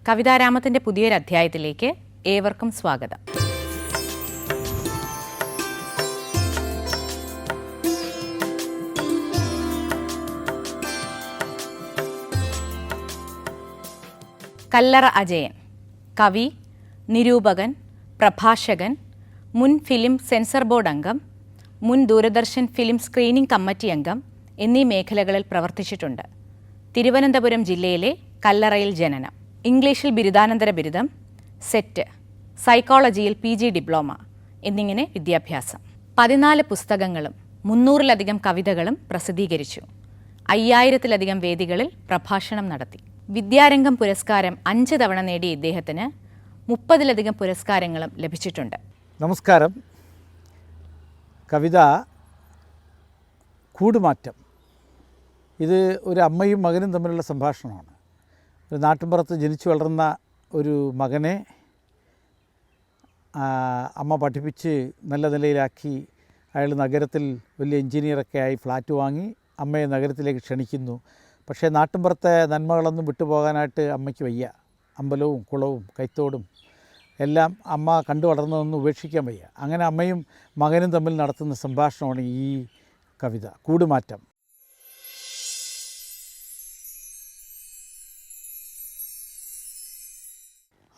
കവിതാരാമത്തിൻ്റെ പുതിയൊരു അധ്യായത്തിലേക്ക് ഏവർക്കും സ്വാഗതം. കല്ലറ അജയൻ കവി, നിരൂപകൻ, പ്രഭാഷകൻ, മുൻ ഫിലിം സെൻസർ ബോർഡ് അംഗം, മുൻ ദൂരദർശൻ ഫിലിം സ്ക്രീനിംഗ് കമ്മിറ്റി അംഗം എന്നീ മേഖലകളിൽ പ്രവർത്തിച്ചിട്ടുണ്ട്. തിരുവനന്തപുരം ജില്ലയിലെ കല്ലറയിൽ ജനനം. ഇംഗ്ലീഷിൽ ബിരുദാനന്തര ബിരുദം, സെറ്റ്, സൈക്കോളജിയിൽ PG ഡിപ്ലോമ എന്നിങ്ങനെ വിദ്യാഭ്യാസം. 14 പുസ്തകങ്ങളും 300-ലധികം കവിതകളും പ്രസിദ്ധീകരിച്ചു. 5000-ലധികം വേദികളിൽ പ്രഭാഷണം നടത്തി. വിദ്യാരംഗം പുരസ്കാരം 5 തവണ നേടിയ ഇദ്ദേഹത്തിന് 30-ലധികം പുരസ്കാരങ്ങളും ലഭിച്ചിട്ടുണ്ട്. നമസ്കാരം. കവിത കൂടുമാറ്റം. ഇത് ഒരു അമ്മയും മകനും തമ്മിലുള്ള സംഭാഷണമാണ്. ഒരു നാട്ടിൻപുറത്ത് ജനിച്ചു വളർന്ന ഒരു മകനെ അമ്മ പഠിപ്പിച്ച് നല്ല നിലയിലാക്കി അയാൾ നഗരത്തിൽ വലിയ എഞ്ചിനീയറൊക്കെ ആയി ഫ്ലാറ്റ് വാങ്ങി അമ്മയെ നഗരത്തിലേക്ക് ക്ഷണിക്കുന്നു. പക്ഷേ നാട്ടിൻപുറത്തെ നന്മകളൊന്നും വിട്ടുപോകാനായിട്ട് അമ്മയ്ക്ക് വയ്യ. അമ്പലവും കുളവും കൈത്തോടും എല്ലാം അമ്മ കണ്ടു വളർന്നതൊന്നും ഉപേക്ഷിക്കാൻ വയ്യ. അങ്ങനെ അമ്മയും മകനും തമ്മിൽ നടത്തുന്ന സംഭാഷണമാണ് ഈ കവിത കൂടുമാറ്റം.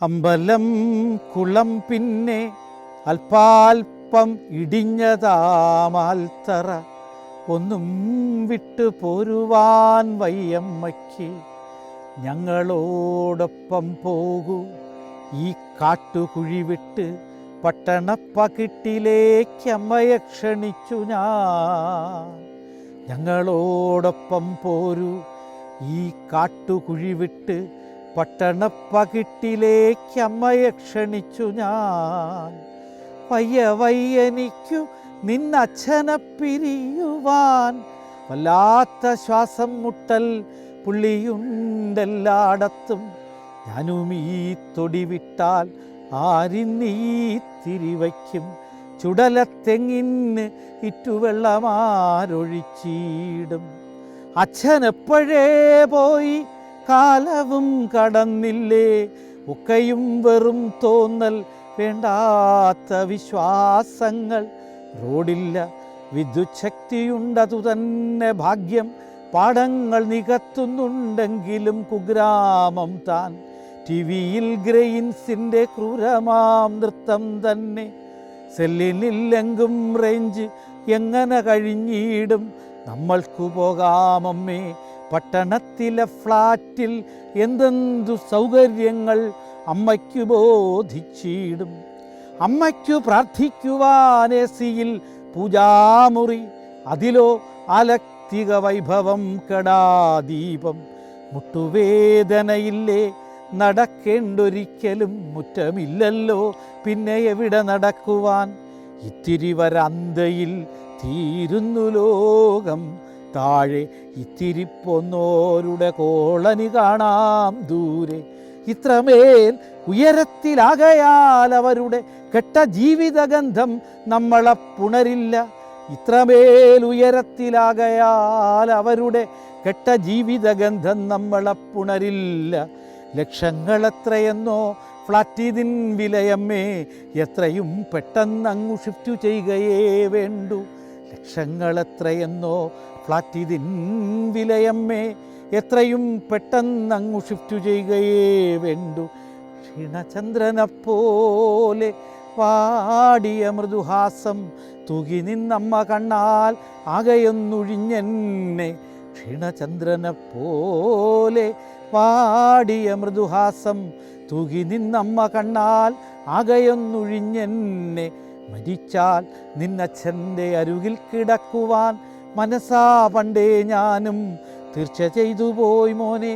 അമ്പലം കുളം പിന്നെ അല്പാൽപ്പം ഇടിഞ്ഞതാമാൽത്തറ, ഒന്നും വിട്ടു പോരുവാൻ വയ്യമ്മയ്ക്ക്, ഞങ്ങളോടൊപ്പം പോകൂ ഈ കാട്ടുകുഴി വിട്ട്, പട്ടണപ്പകിട്ടിലേക്ക് അമ്മയെ ക്ഷണിച്ചു ഞാൻ. ഞങ്ങളോടൊപ്പം പോരൂ ഈ കാട്ടുകുഴി വിട്ട്, പട്ടണപ്പകിട്ടിലേക്ക് അമ്മയെ ക്ഷണിച്ചു ഞാൻ. വയ്യനിക്കു നിന്നച്ഛനെ പിരിയുവാൻ, വല്ലാത്ത ശ്വാസം മുട്ടൽ പുള്ളിയുണ്ടെല്ലായിടത്തും, ഞാനും ഈ തൊടി വിട്ടാൽ ആരിന്നീ തിരിവയ്ക്കും, ചുടലത്തെങ്ങിന് ഇറ്റുവെള്ളമാരൊഴിച്ചിടും. അച്ഛനെപ്പോഴേ പോയി കാലവും കടന്നില്ലേ, ഒക്കെയും വെറും തോന്നൽ വേണ്ടാത്ത വിശ്വാസങ്ങൾ. റോഡില്ല വിദ്യുച്ഛക്തിയുണ്ടതു തന്നെ ഭാഗ്യം, പാടങ്ങൾ നികത്തുന്നുണ്ടെങ്കിലും കുഗ്രാമം താൻ. TV-യിൽ ഗ്രെയിൻസിൻ്റെ ക്രൂരമാം നൃത്തം തന്നെ. സെല്ലിനില്ലെങ്കും റേഞ്ച് എങ്ങനെ കഴിഞ്ഞിടും, നമ്മൾക്കു പോകാമമ്മേ പട്ടണത്തിലെ ഫ്ലാറ്റിൽ, എന്തെന്തു സൗകര്യങ്ങൾ അമ്മയ്ക്കു ബോധിച്ചിടും. അമ്മയ്ക്കു പ്രാർത്ഥിക്കുവാൻ AC-യിൽ പൂജാമുറി, അതിലോ ആലക്തിക വൈഭവം കെടാദീപം. മുട്ടുവേദനയില്ലേ നടക്കേണ്ടൊരിക്കലും, മുറ്റമില്ലല്ലോ പിന്നെ എവിടെ നടക്കുവാൻ. ഇത്തിരി വരാന്തയിൽ തീരുന്നു ലോകം, താഴെ ഇത്തിരി പോന്നോരുടെ കോളനി കാണാം ദൂരെ. ഇത്രമേൽ ഉയരത്തിലാകയാൽ അവരുടെ കെട്ട ജീവിതഗന്ധം നമ്മളെ പുണരില്ല. ഇത്രമേൽ ഉയരത്തിലാകയാൽ അവരുടെ കെട്ട ജീവിതഗന്ധം നമ്മളെ പുണരില്ല. ലക്ഷങ്ങളെത്രയെന്നോ ഫ്ലാറ്റിതിൻ വിലയമ്മേ, എത്രയും പെട്ടെന്നങ്ങു ഷിഫ്റ്റ് ചെയ്യുകയേ വേണ്ടു. ലക്ഷങ്ങളെത്രയെന്നോ ഫ്ലാറ്റിതിൻ വിലയമ്മേ, എത്രയും പെട്ടെന്നങ്ങു ഷിഫ്റ്റ് ചെയ്യുകയേ വേണ്ടു. ക്ഷീണചന്ദ്രനെപ്പോലെ വാടിയ മൃദുഹാസം തൂകി നിന്നമ്മ കണ്ണാൽ ആകെയൊന്നൊഴിഞ്ഞെന്നെ. ക്ഷീണചന്ദ്രനെപ്പോലെ വാടിയ മൃദുഹാസം തൂകി നിന്നമ്മ കണ്ണാൽ ആകെയൊന്നൊഴിഞ്ഞെന്നെ. മരിച്ചാൽ നിന്നച്ഛൻ്റെ അരുകിൽ കിടക്കുവാൻ മനസ്സാ പണ്ടേ ഞാനും തീർച്ച ചെയ്തു പോയി മോനെ.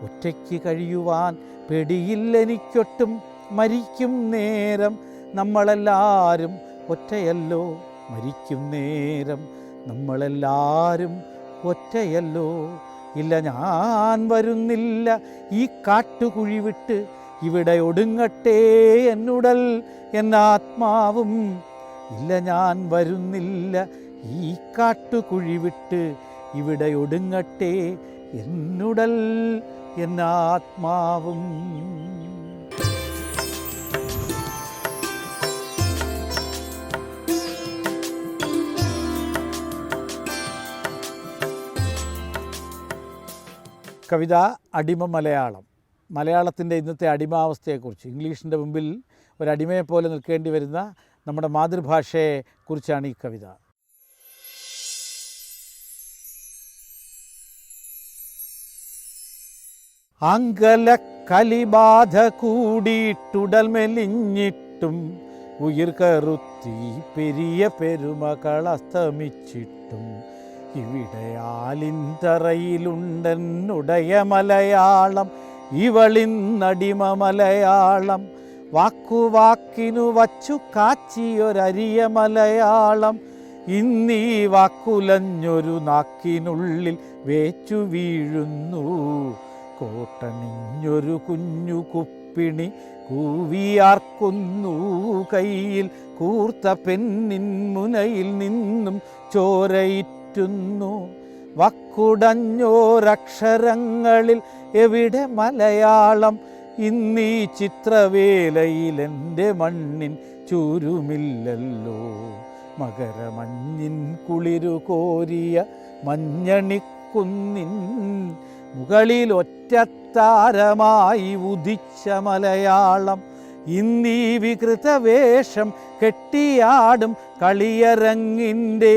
ഒറ്റയ്ക്ക് കഴിയുവാൻ പേടിയില്ലെനിക്കൊട്ടും, മരിക്കും നേരം നമ്മളെല്ലാവരും ഒറ്റയല്ലോ. മരിക്കും നേരം നമ്മളെല്ലാവരും ഒറ്റയല്ലോ. ഇല്ല ഞാൻ വരുന്നില്ല ഈ കാട്ടുകുഴി വിട്ട്, ഇവിടെ ഒടുങ്ങട്ടെ എന്നുടൽ എന്നാത്മാവും. ഇല്ല ഞാൻ വരുന്നില്ല ഈ കാട്ടുകുഴി വിട്ട്, ഇവിടെ ഒടുങ്ങട്ടെ എന്നുടൽ എന്നാത്മാവും. കവിത അടിമ മലയാളം. മലയാളത്തിൻ്റെ ഇന്നത്തെ അടിമാവസ്ഥയെക്കുറിച്ച്, ഇംഗ്ലീഷിൻ്റെ മുമ്പിൽ ഒരടിമയെപ്പോലെ നിൽക്കേണ്ടി വരുന്ന നമ്മുടെ മാതൃഭാഷയെക്കുറിച്ചാണ് ഈ കവിത. ആംഗലക്കലിബാധ കൂടിയിട്ടുടൽ മെലിഞ്ഞിട്ടും ഉയിർ കറുത്തി പെരിയ പെരുമകളസ്തമിച്ചിട്ടും ഇവിടെയാലിൻതറയിലുണ്ടെന്നുടയ മലയാളം ഇവളിന്നടിമ മലയാളം. വാക്കുവാക്കിനു വച്ചു കാച്ചിയൊരരിയ മലയാളം ഇന്നീ വാക്കുലഞ്ഞൊരു നാക്കിനുള്ളിൽ വേച്ചു വീഴുന്നു. കോട്ടണിഞ്ഞൊരു കുഞ്ഞു കുപ്പിണി കൂവിയാർക്കുന്നു. കയ്യിൽ കൂർത്ത പെന്നിൻ മുനയിൽ നിന്നും ചോരയിട്ടുന്നു. വക്കുടഞ്ഞോരക്ഷരങ്ങളിൽ എവിടെ മലയാളം? ഇന്നീ ചിത്രവേലയിലെൻ്റെ മണ്ണിൻ ചുരുമില്ലല്ലോ. മകരമഞ്ഞിൻ കുളിരു കോരിയ മഞ്ഞണിക്കുന്നിൻ മുകളിൽ ഒറ്റത്താരമായി ഉദിച്ച മലയാളം ഇന്നീ വികൃതവേഷം കെട്ടിയാടും കളിയരങ്ങിൻ്റെ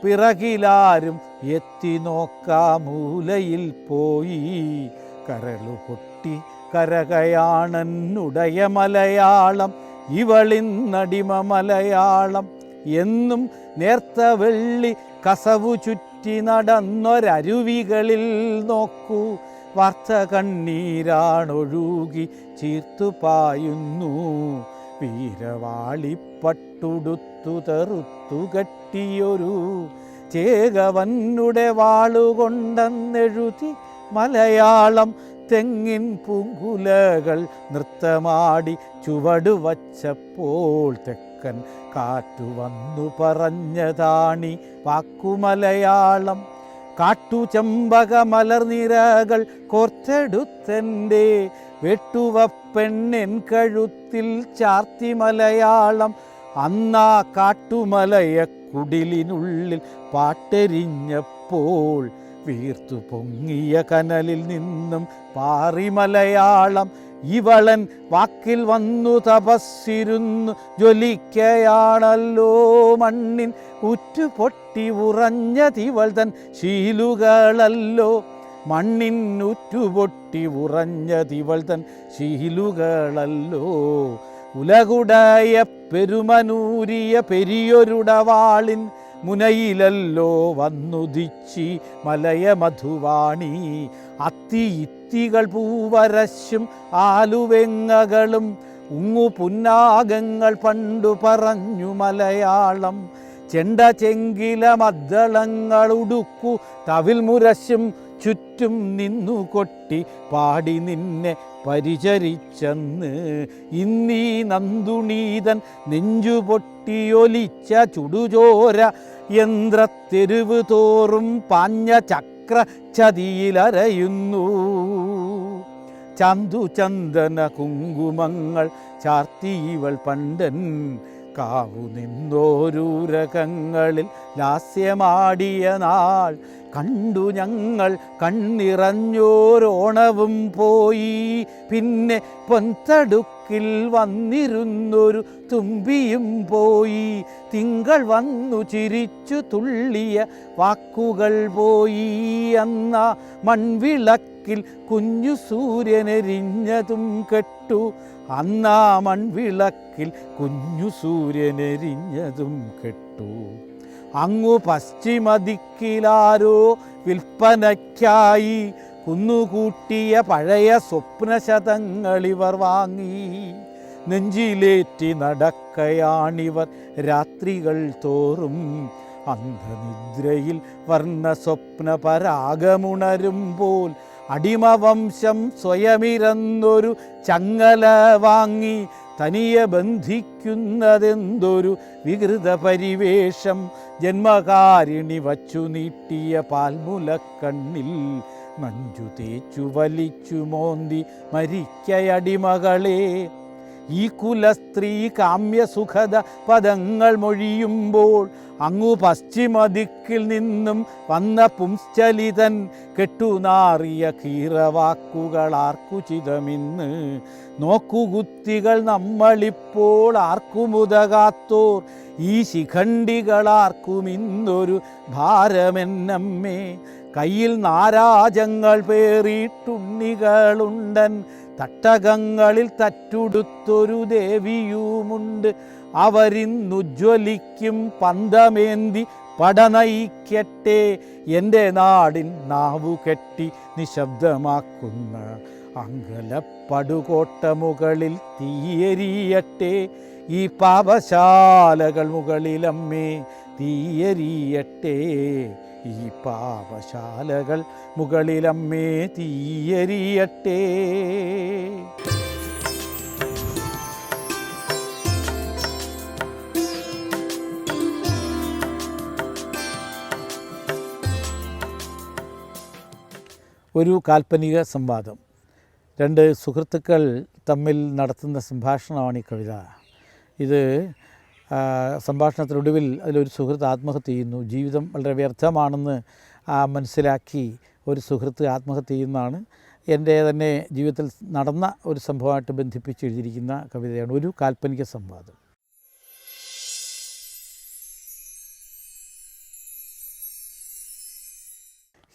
പിറകിലാരും എത്തി നോക്കാമൂലയിൽ പോയി. കരളു പൊട്ടി കരകയാണെന്നുടയ മലയാളം ഇവളിന്നടിമ മലയാളം. എന്നും നേർത്ത വെള്ളി കസവു ചുറ്റി നടന്നൊരരുവികളിൽ നോക്കൂ. വാർത്ത കണ്ണീരാണൊഴുകി ചീർത്തു പായുന്നു. വീരവാളിപ്പട്ടുടുത്തു തെറുത്തു കെട്ടിയൊരു ചേകവന്നുടെ വാളുകൊണ്ടെന്നെഴുതി മലയാളം. തെങ്ങിൻ പൂങ്കുലകൾ നൃത്തമാടി ചുവടുവച്ചപ്പോൾ തെക്കൻ കാറ്റു വന്നു പറഞ്ഞതാണി വാക്കുമലയാളം. കാട്ടുചമ്പക മലർനിരകൾ കോർത്തെടുത്തെൻ്റെ വെട്ടുവപ്പെണ്ണൻ കഴുത്തിൽ ചാർത്തി മലയാളം. അന്നാ കാട്ടുമലയ കുടിലിനുള്ളിൽ പാട്ടെരിഞ്ഞപ്പോൾ വീർത്തു പൊങ്ങിയ കനലിൽ നിന്നും പാറി മലയാളം. ഇവളൻ വാക്കിൽ വന്നു തപസ്സിരുന്നു ജ്വലിക്കയാണല്ലോ. മണ്ണിൻ ഉറ്റുപൊട്ടി ഉറഞ്ഞതിവൾ തൻ ശീലുകളല്ലോ. മണ്ണിൻ ഉറ്റുപൊട്ടി ഉറഞ്ഞതിവൾ തൻ ശീലുകളല്ലോ. ഉലകുടയ പെരുമനൂരിയ പെരിയൊരുടവാളിൻ മുനയിലല്ലോ വന്നുദിച്ചി മലയ മധുവാണി. അത്തിയിത്തികൾ പൂവരശും ആലുവെങ്ങകളും ഉങ്ങു പുന്നാഗങ്ങൾ പണ്ടു പറഞ്ഞു മലയാളം. ചെണ്ട ചെങ്കില മദ്ദളങ്ങൾ ഉടുക്കു തവിൽ മുരശും ചുറ്റും നിന്നു കൊട്ടി പാടി നിന്നെ പരിചരിച്ചെന്ന്. ഇന്നീ നന്ദുണീതൻ നെഞ്ചുപൊട്ടിയൊലിച്ച ചുടുചോര യന്ത്രത്തെരുവ് തോറും പാഞ്ഞ ചക്ര ചതിയിലരയുന്നു. ചന്ദന കുങ്കുമങ്ങൾ ചാർത്തിയിവൾ പണ്ടൻ കാവു നിന്നോരൂരകങ്ങളിൽ ലാസ്യമാടിയ നാൾ കണ്ടു ഞങ്ങൾ. കണ്ണിറഞ്ഞോരോണവും പോയി. പിന്നെ പൊൻതടുക്കിൽ വന്നിരുന്നൊരു തുമ്പിയും പോയി. തിങ്കൾ വന്നു ചിരിച്ചു തുള്ളിയ വാക്കുകൾ പോയി. അന്നാ മൺവിളക്കിൽ കുഞ്ഞു സൂര്യനെരിഞ്ഞതും കെട്ടു. അന്നാ മൺവിളക്കിൽ കുഞ്ഞു സൂര്യനെരിഞ്ഞതും കെട്ടു. അങ്ങു പശ്ചിമദിക്കിലാരോ വിൽപ്പനയ്ക്കായി കുന്നുകൂട്ടിയ പഴയ സ്വപ്നശതങ്ങളിവർ വാങ്ങി. നെഞ്ചിലേറ്റി നടക്കയാണിവർ രാത്രികൾ തോറും. അന്ധനിദ്രയിൽ വർണ്ണ സ്വപ്ന പരാഗമുണരുമ്പോൾ അടിമവംശം സ്വയമിരന്നൊരു ചങ്ങല വാങ്ങി തനിയെ ബന്ധിക്കുന്നതെന്തൊരു വികൃത പരിവേഷം. ജന്മകാരിണി വച്ചു നീട്ടിയ പാൽമുലക്കണ്ണിൽ നഞ്ചു തേച്ചു വലിച്ചു മോന്തി മരിക്കയടിമകളെ. ഈ കുലസ്ത്രീ കാമ്യസുഖത പദങ്ങൾ മൊഴിയുമ്പോൾ അങ്ങു പശ്ചിമദിക്കിൽ നിന്നും വന്ന പുംശ്ചലിതൻ കെട്ടുനാറിയ കീറവാക്കുകളാർക്കുചിതമിന്ന്. നോക്കുകുത്തികൾ നമ്മളിപ്പോൾ ആർക്കുമുതകാത്തോർ ഈ ശിഖണ്ഡികളാർക്കുമിന്നൊരു ഭാരമെന്നമ്മേ. കയ്യിൽ നാരാജങ്ങൾ പേറിയിട്ടുണ്ണികളുണ്ടൻ, തട്ടകങ്ങളിൽ തറ്റുടുത്തൊരു ദേവിയുമുണ്ട്. അവരിന്നുജ്വലിക്കും പന്തമേന്തി പടനയിക്കട്ടെ, എൻ്റെ നാടിൻ നാവു കെട്ടി നിശബ്ദമാക്കുന്ന അങ്കലപ്പടുകോട്ട മുകളിൽ തീയെരിയട്ടെ. ഈ പാപശാലകൾ മുകളിലമ്മേ തീയെരിയട്ടെ. ഈ പാപശാലകൾ മുകളിലമ്മേ തീയെരിയട്ടെ. ഒരു കാൽപ്പനിക സംവാദം. രണ്ട് സുഹൃത്തുക്കൾ തമ്മിൽ നടത്തുന്ന സംഭാഷണമാണ് ഈ കവിത. ഇത് സംഭാഷണത്തിനൊടുവിൽ അതിലൊരു സുഹൃത്ത് ആത്മഹത്യ ചെയ്യുന്നു. ജീവിതം വളരെ വ്യർത്ഥമാണെന്ന് മനസ്സിലാക്കി ഒരു സുഹൃത്ത് ആത്മഹത്യ ചെയ്യുന്നതാണ്. എൻ്റെ തന്നെ ജീവിതത്തിൽ നടന്ന ഒരു സംഭവമായിട്ട് ബന്ധിപ്പിച്ച് എഴുതിയിരിക്കുന്ന കവിതയാണ് ഒരു കാൽപ്പനിക സംവാദം.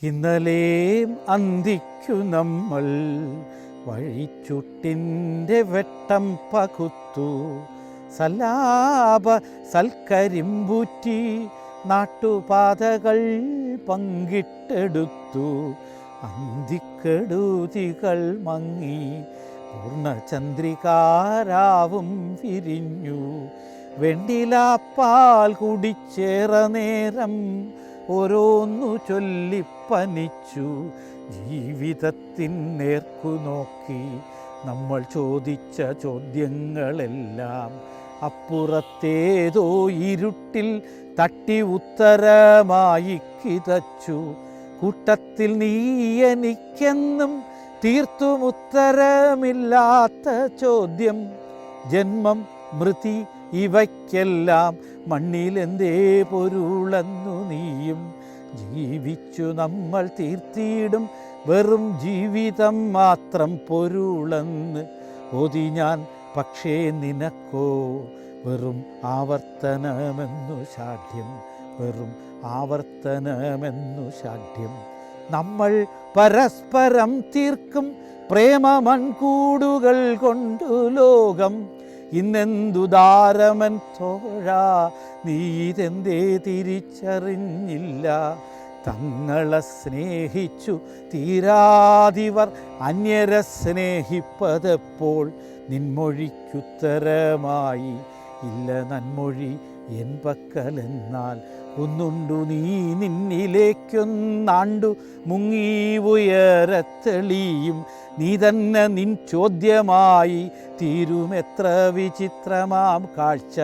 ഇന്നലെ അന്തിക്കു നമ്മൾ വഴിച്ചുട്ടിൻ്റെ വെട്ടം പകുത്തു, സലാപ സൽക്കരിമ്പൂറ്റി നാട്ടുപാതകൾ പങ്കിട്ടെടുത്തു. അന്തിക്കെടുതികൾ മങ്ങി പൂർണ്ണചന്ദ്രികാരാവും വിരിഞ്ഞു. വെണ്ടിലാപ്പാൽ കുടിച്ചേറ നേരം ഓരോന്നു ചൊല്ലിപ്പനിച്ചു. ജീവിതത്തിൻ നേർക്കു നോക്കി നമ്മൾ ചോദിച്ച ചോദ്യങ്ങളെല്ലാം അപ്പുറത്തേതോ ഇരുട്ടിൽ തട്ടി ഉത്തരമായി കിതച്ചു. കൂട്ടത്തിൽ നീ എനിക്കെന്നും തീർത്തും ഉത്തരമില്ലാത്ത ചോദ്യം. ജന്മം മൃതി ഇവയ്ക്കെല്ലാം മണ്ണിലെന്തേ പൊരുളെന്നു നീയും. ജീവിച്ചു നമ്മൾ തീർത്തിയിടും വെറും ജീവിതം മാത്രം പൊരുളെന്ന് ഓതി ഞാൻ. പക്ഷേ നിനക്കോ വെറും ആവർത്തനമെന്നു ശാഠ്യം, വെറും ആവർത്തനമെന്നു ശാഠ്യം. നമ്മൾ പരസ്പരം തീർക്കും പ്രേമ മൺകൂടുകൾ കൊണ്ടു ലോകം. ഇന്നെന്തുദാരമൻ തോഴാ, നീ ഇതെന്തേ തിരിച്ചറിഞ്ഞില്ല? തങ്ങളെ സ്നേഹിച്ചു തീരാതിവർ അന്യരെ സ്നേഹിപ്പതെപ്പോൾ? നിൻമൊഴിക്കുത്തരമായി ഇല്ല നന്മൊഴി എൻ പക്കലെന്നാൽ. ഒന്നുണ്ടു നീ നിന്നിലേക്കൊന്നാണ്ടു മുങ്ങി ഉയരത്തെളിയും. നീ തന്നെ നിൻ ചോദ്യമായി തീരുമെത്ര വിചിത്രമാം കാഴ്ച.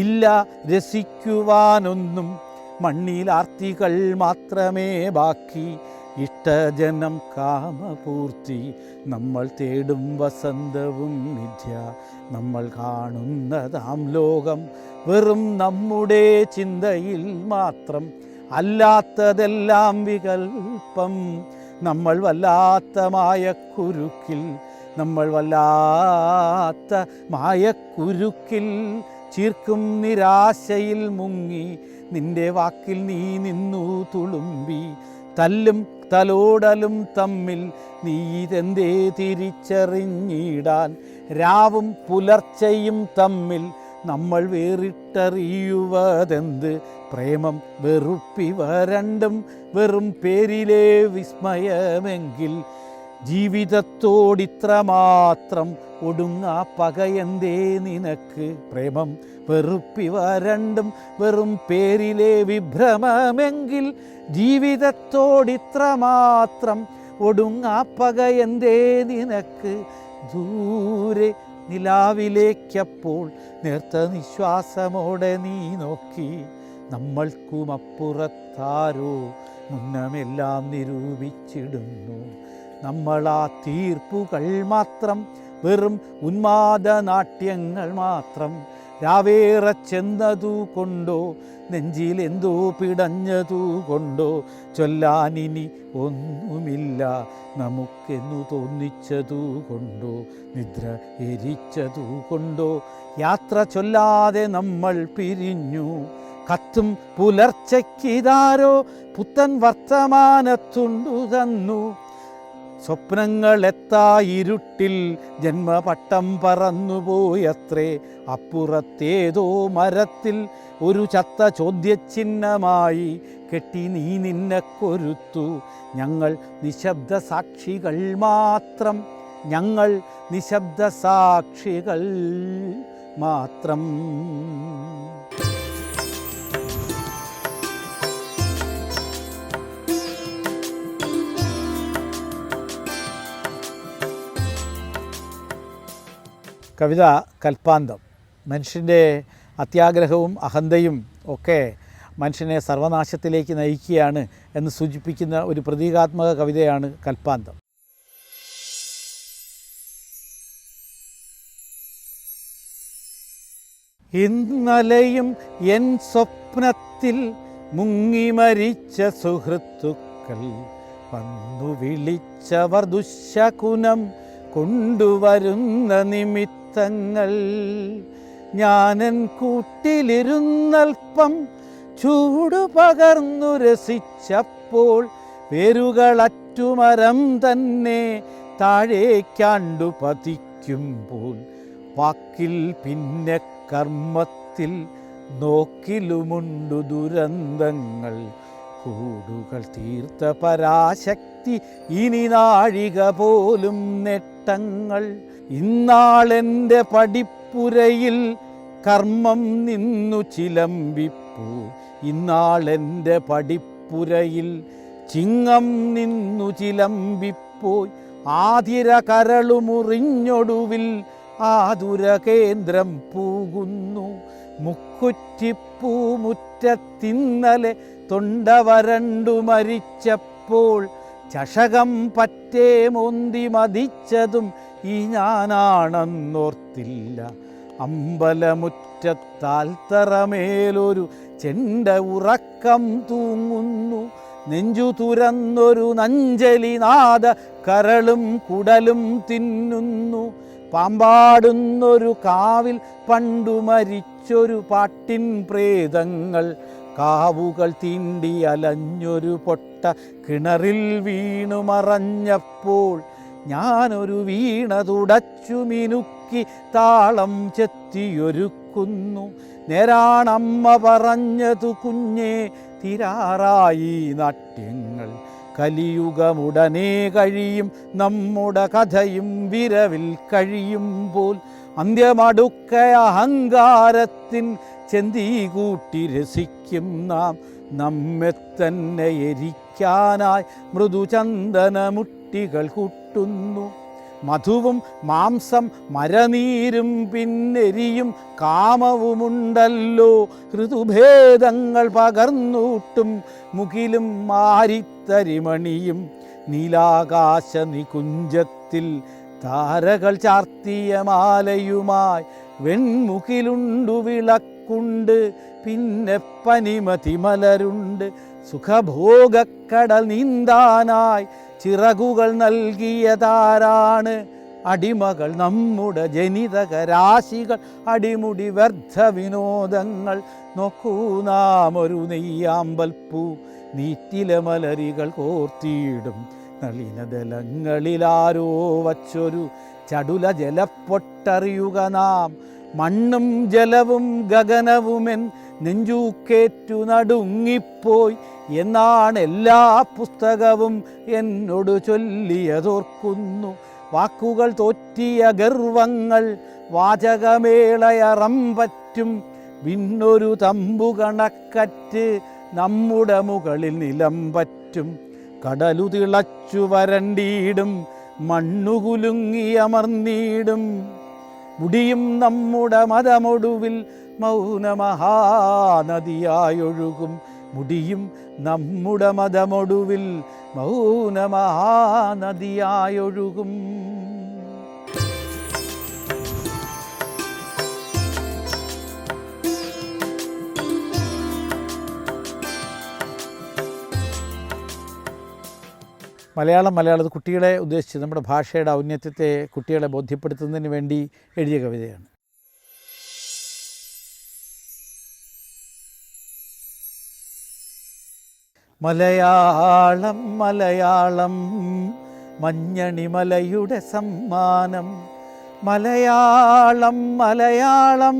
ഇല്ല രസിക്കുവാനൊന്നും, മണ്ണിലാർത്തികൾ മാത്രമേ ബാക്കി. ഇഷ്ടജനം കാമപൂർത്തി, നമ്മൾ തേടും വസന്തവും മിഥ്യ. നമ്മൾ കാണുന്നതാം ലോകം വെറും നമ്മുടെ ചിന്തയിൽ മാത്രം. അല്ലാത്തതെല്ലാം വികൽപ്പം. നമ്മൾ വല്ലാത്ത മായക്കുരുക്കിൽ, നമ്മൾ വല്ലാത്ത മായക്കുരുക്കിൽ ചീർക്കും നിരാശയിൽ മുങ്ങി. നിന്റെ വാക്കിൽ നീ നിന്നു തുളുമ്പി. തല്ലും തലോടലും തമ്മിൽ നീ ഇതെന്തേ തിരിച്ചറിഞ്ഞിടാൻ? രാവും പുലർച്ചയും തമ്മിൽ നമ്മൾ വേറിട്ടറിയുവതെന്ത്? പ്രേമം വെറുപ്പിവ രണ്ടും വെറും പേരിലെ വിസ്മയമെങ്കിൽ. ജീവിതത്തോടിത്ര മാത്രം ഒടുങ്ങാ പകയെന്തേ നിനക്ക്? പ്രേമം വെറുപ്പിവ രണ്ടും വെറും പേരിലെ വിഭ്രമമെങ്കിൽ. ജീവിതത്തോടിത്ര മാത്രം ഒടുങ്ങാ പകയെന്തേ നിനക്ക്? ദൂരെ നിലാവിലേക്കപ്പോൾ നേർത്ത നിശ്വാസമോടെ നീ നോക്കി. നമ്മൾക്കുമപ്പുറത്താരോ മുന്നമെല്ലാം നിരൂപിച്ചിടുന്നു. നമ്മളാ തീർപ്പുകൾ മാത്രം, വെറും ഉന്മാദനാട്യങ്ങൾ മാത്രം. രാവേറെ ചെന്നതു കൊണ്ടോ, നെഞ്ചിലെന്തോ പിടഞ്ഞതു കൊണ്ടോ, ചൊല്ലാനിനി ഒന്നുമില്ല നമുക്കെന്നു തോന്നിച്ചതു കൊണ്ടോ, നിദ്ര എരിച്ചതു കൊണ്ടോ, യാത്ര ചൊല്ലാതെ നമ്മൾ പിരിഞ്ഞു. കത്തും പുലർച്ചയ്ക്കിതാരോ പുത്തൻ വർത്തമാനത്തുണ്ടു തന്നു. സ്വപ്നങ്ങളെത്താ ഇരുട്ടിൽ ജന്മപട്ടം പറന്നുപോയത്രേ. അപ്പുറത്തേതോ മരത്തിൽ ഒരു ചത്ത ചോദ്യചിഹ്നമായി കെട്ടി നീ നിന്നെ കൊരുത്തു. ഞങ്ങൾ നിശബ്ദ സാക്ഷികൾ മാത്രം, ഞങ്ങൾ നിശബ്ദ സാക്ഷികൾ മാത്രം. കവിത കൽപ്പാന്തം. മനുഷ്യൻ്റെ അത്യാഗ്രഹവും അഹന്തയും ഒക്കെ മനുഷ്യനെ സർവനാശത്തിലേക്ക് നയിക്കുകയാണ് എന്ന് സൂചിപ്പിക്കുന്ന ഒരു പ്രതീകാത്മക കവിതയാണ് കൽപ്പാന്തം. ഇന്നലെയും എൻ സ്വപ്നത്തിൽ മുങ്ങിമരിച്ച സുഹൃത്തുക്കൾ വന്നു വിളിച്ചവർ ദുശ്ശകുനം കൊണ്ടുവരുന്ന നിമിത്തങ്ങൾ. ഞാനൻ കൂട്ടിലിരുന്നൽപ്പം ചൂടു പകർന്നു രസിച്ചപ്പോൾ വേരുകളറ്റുമരം തന്നെ താഴേക്കാണ്ടു പതിക്കുമ്പോൾ വാക്കിൽ പിന്നെ കർമ്മത്തിൽ നോക്കിലുമുണ്ടു ദുരന്തങ്ങൾ. കൂടുകൾ തീർത്ത പരാശക്തി ഇനി നാഴിക പോലും നേട്ടങ്ങൾ. ഇന്നാളെൻ്റെ പടിപ്പുരയിൽ കർമ്മം നിന്നു ചിലമ്പിപ്പൂ. ഇന്നാളെൻ്റെ പടിപ്പുരയിൽ ചിങ്ങം നിന്നു ചിലമ്പിപ്പോയി. ആതിര കരളുമുറിഞ്ഞൊടുവിൽ ആതുര കേന്ദ്രം പൂകുന്നു. മുക്കുറ്റിപ്പൂ മുറ്റത്തിന്നലെ തൊണ്ട വരണ്ടു മരിച്ചപ്പോൾ ചഷകം പറ്റേ മോന്തി മതിച്ചതും ഈ ഞാനാണെന്നോർത്തില്ല. അമ്പലമുറ്റത്താൽത്തറമേലൊരു ചെണ്ട ഉറക്കം തൂങ്ങുന്നു. നെഞ്ചു തുരന്നൊരു നഞ്ചലിനാദ കരളും കുടലും തിന്നുന്നു. പാമ്പാടുന്നൊരു കാവിൽ പണ്ടു മരിച്ചൊരു പാട്ടിൻ പ്രേതങ്ങൾ കാവുകൾ തീണ്ടി അലഞ്ഞൊരു പൊട്ട കിണറിൽ വീണു മറഞ്ഞപ്പോൾ ഞാനൊരു വീണ തുടച്ചു മിനുക്കി താളം ചെത്തിയൊരുക്കുന്നു. നേരാണമ്മ പറഞ്ഞതു കുഞ്ഞേ തിരാറായി നാട്യങ്ങൾ. കലിയുഗമുടനെ കഴിയും നമ്മുടെ കഥയും വിരവിൽ കഴിയുമ്പോൾ അന്ത്യമടുക്ക അഹങ്കാരത്തിൻ ചെന്തി കൂട്ടി രസിക്കും നാം. നമ്മെ തന്നെ എരിക്കാനായി മൃദുചന്ദനമുട്ടികൾ കൂട്ടുന്നു. മധുവും മാംസം മരനീരും പിന്നെരിയും കാമവുമുണ്ടല്ലോ. ഋതുഭേദങ്ങൾ പകർന്നൂട്ടും മുകിലും മാരിത്തരിമണിയും. നീലാകാശ നികുഞ്ചത്തിൽ താരകൾ ചാർത്തിയ മാലയുമായി വെൺമുകിലുണ്ടു വിളക്കുണ്ട്. പിന്നെ പനിമതിമലരുണ്ട്. സുഖഭോഗക്കടൽ നീന്താനായി ചിറകുകൾ നൽകിയതാരാണ്? അടിമകൾ നമ്മുടെ ജനിതക രാശികൾ. അടിമുടി വ്യർത്ഥ വിനോദങ്ങൾ. നോക്കൂ നാം ഒരു നെയ്യാമ്പൽപ്പൂ നീറ്റിലെ മലരികൾ കോർത്തിയിടും. നളിനദലങ്ങളിലാരോ വച്ചൊരു ചടുല ജലപ്പൊട്ടറിയുക നാം. മണ്ണും ജലവും ഗഗനവുമെൻ നെഞ്ചൂക്കേറ്റു നടുങ്ങിപ്പോയി എന്നാണ് എല്ലാ പുസ്തകവും എന്നോട് ചൊല്ലിയതോർക്കുന്നു. വാക്കുകൾ തോറ്റിയ ഗർവങ്ങൾ വാചകമേളയറം പറ്റും. വിണ്ണൊരു തമ്പുകണക്കറ്റ് നമ്മുടെ മുകളിൽ നിലം പറ്റും. കടലു തിളച്ചു വരണ്ടിയിടും. മണ്ണുകുലുങ്ങിയമർന്നിടും. മുടിയും നമ്മുടെ മതമൊടുവിൽ മൗനമഹാനദിയായൊഴുകും. മുടിയും നമ്മുടെ മതമൊടുവിൽ മൗനമഹാനദിയായൊഴുകും. മലയാളത്തിൽ കുട്ടികളെ ഉദ്ദേശിച്ച് നമ്മുടെ ഭാഷയുടെ ഔന്നത്യത്തെ കുട്ടികളെ ബോധ്യപ്പെടുത്തുന്നതിന് വേണ്ടി എഴുതിയ കവിതയാണ്. മലയാളം മലയാളം മഞ്ഞണിമലയുടെ സമ്മാനം, മലയാളം മലയാളം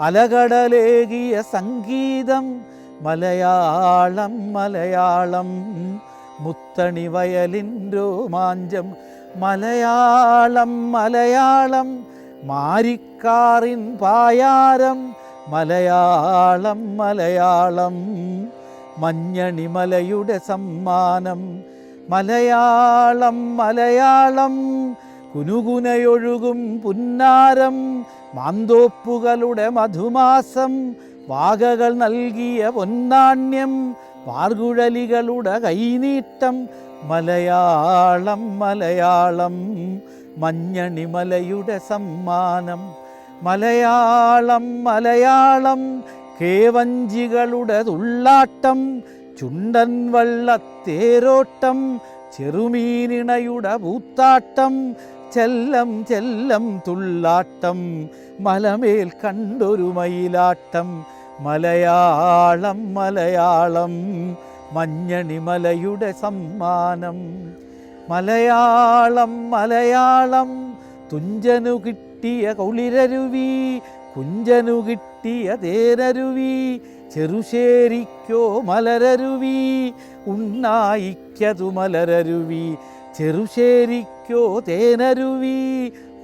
അലകടലേകിയ സംഗീതം, മലയാളം മലയാളം മുത്തണി വയലിൻ രോമാഞ്ചം, മലയാളം മലയാളം മാരിക്കാറിൻ പായാരം, മലയാളം മലയാളം മഞ്ഞണിമലയുടെ സമ്മാനം, മലയാളം മലയാളം കുനുകുനയൊഴുകും പുന്നാരം, മാന്തോപ്പുകളുടെ മധുമാസം, വാഗകൾ നൽകിയ പൊന്നാണ്യം, പാർകുഴലികളുടെ കൈനീട്ടം, മലയാളം മലയാളം മഞ്ഞണിമലയുടെ സമ്മാനം, മലയാളം മലയാളം കേവഞ്ചികളുടെ തുള്ളാട്ടം, ചുണ്ടൻ വള്ളത്തേരോട്ടം, ചെറുമീനിണയുടെ പൂത്താട്ടം, ചെല്ലം ചെല്ലം തുള്ളാട്ടം, മലമേൽ കണ്ടൊരു മയിലാട്ടം, മലയാളം മലയാളം മഞ്ഞണിമലയുടെ സമ്മാനം, മലയാളം മലയാളം തുഞ്ചനു കിട്ടിയ കുളിരരുവി, കുഞ്ചനു കിട്ടിയ തേനരുവി, ചെറുശേരിക്കോ മലരരുവി, ഉണ്ണായിക്കതു മലരരുവി, ചെറുശേരിക്കോ തേനരുവി,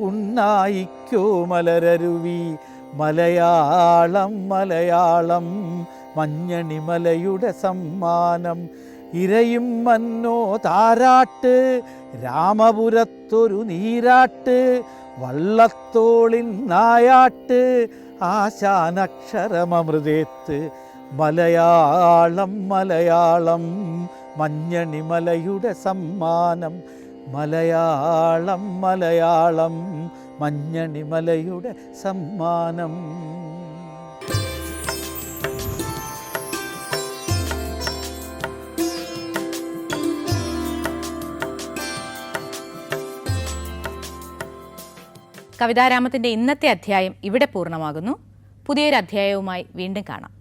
ഉണ്ണായിക്കോ മലരരുവി, മലയാളം മലയാളം മഞ്ഞണിമലയുടെ സമ്മാനം, ഇരയും മന്നോ താരാട്ട്, രാമപുരത്തൊരു നീരാട്ട്, വള്ളത്തോളിൻ നായാട്ട്, ആശാനക്ഷരമൃതേത്ത്, മലയാളം മലയാളം മഞ്ഞണിമലയുടെ സമ്മാനം, മലയാളം മലയാളം മഞ്ഞണിമലയുടെ സമ്മാനം. കവിതാരാമത്തിൻ്റെ ഇന്നത്തെ അധ്യായം ഇവിടെ പൂർണ്ണമാകുന്നു. പുതിയൊരു അധ്യായവുമായി വീണ്ടും കാണാം.